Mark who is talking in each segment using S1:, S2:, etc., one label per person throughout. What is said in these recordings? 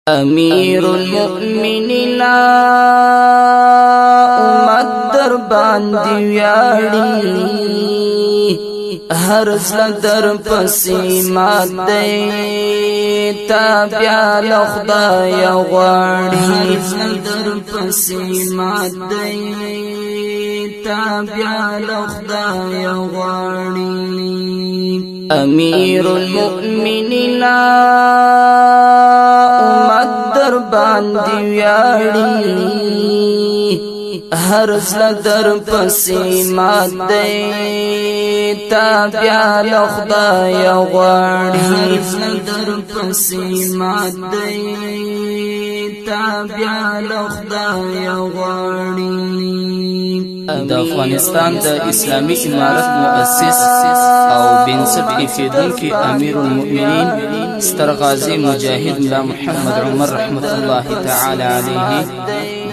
S1: امیر المؤمنین امت در باندې ویاړي هر زړه در پسې مات دی تابع له خدای غواړي هر زړه در پسې مات دی تابع له خدای غواړي امیر المؤمنین امت در باندې ویاړي هر زړه در پسې مات دی تابع له خدای غواړي هر زړه در پسې مات دی تابع له خدای غواړي د افغانستان د اسلامي امارت مؤسس او بنسټ ایښودونکی امیر المؤمنین ستر غازی مجاهد ملا محمد عمر رحمت الله تعالی علیه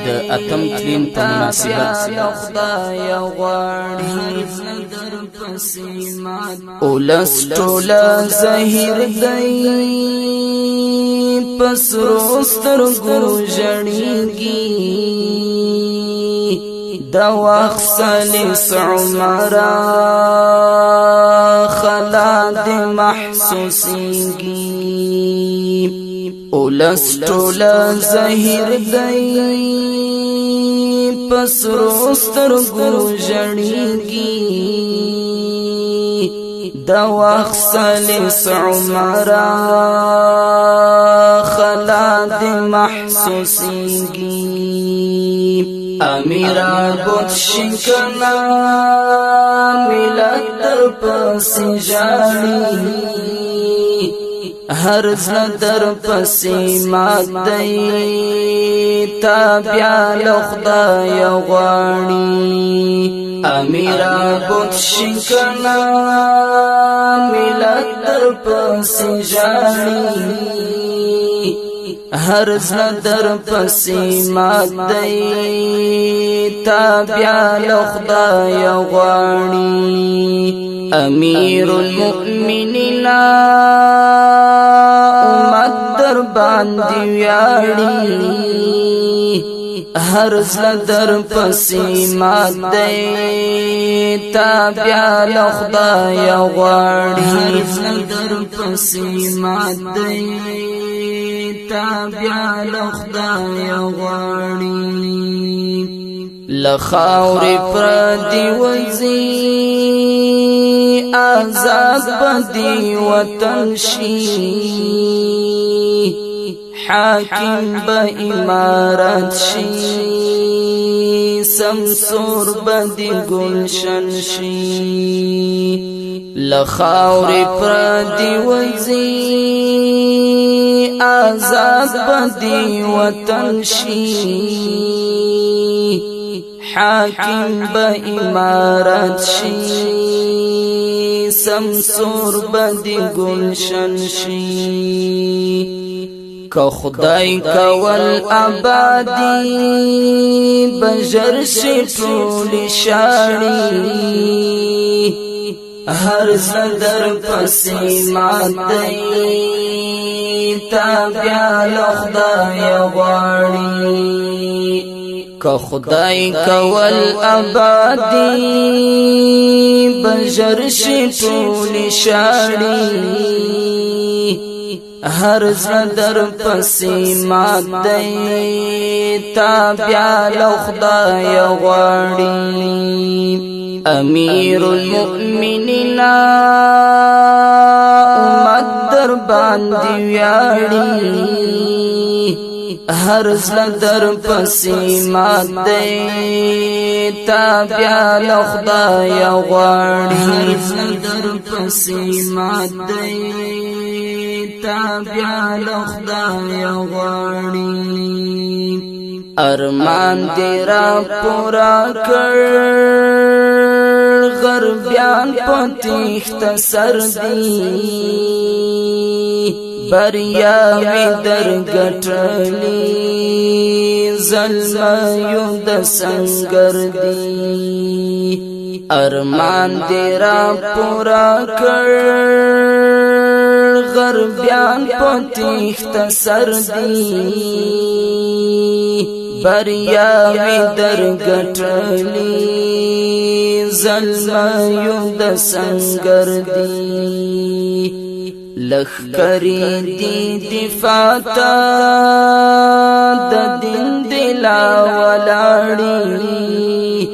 S1: د اتم تلین په مناسبت اولس ټوله زهیر دی پسرو سترګو ژړیږي د وخت سلیس عمره خلا د محسوسیږي اولس ټوله زهیر دی پسرو سترګو ژړیږي د وخت سلیس عمره خلا د محسوسیږي امیرا بوت شکنا ملت در پسی جاڑی هر زړه در پسی مات دی تابع له خدای غواړي امیرا بوت شکنا ملت در پسی جاړي هر زړه در پسې مات دی تابع له خدای غواړي امیر المؤمنین امت در باندې ویاړي هر زړه در پسې مات دی تابع له خدای غواړي هر زړه در پسې مات دی تابع له خدای غواړي لخاورې پردي وځي آزاد بدی وطن شي حاکم با امارت شي سمسور بدی گلشن شي لخاورې پردي وځي آزاد بدی وطن شي حاکم با امارت شي سمسور بدی گلشن شي که خدای کول آبادی بجر شي ټول شاړي هر زړه در پسې مات دی تابع له خدای غواړي که خدای کول آبادی بجر شي ټول شاړي هر زړه در پسې مات دی تابع له خدای غواړي امیر المؤمنین امت در باندې ویاړي هر زړه در پسې مات دی تابع له خدای غواړي هر زړه در پسې مات دی تابع له خدای غواړي ارمان دې را پورا کړ غربیان پتیخت سر دی بریا وی در گټلی ظلم د سنگر دی ارمان دې را پورا کړ غربیان پتیخت سر دی بریاوی در گٹلی ظلمیو د سنگر دی لخکری دی دفاع تا د دین دلا ولاړی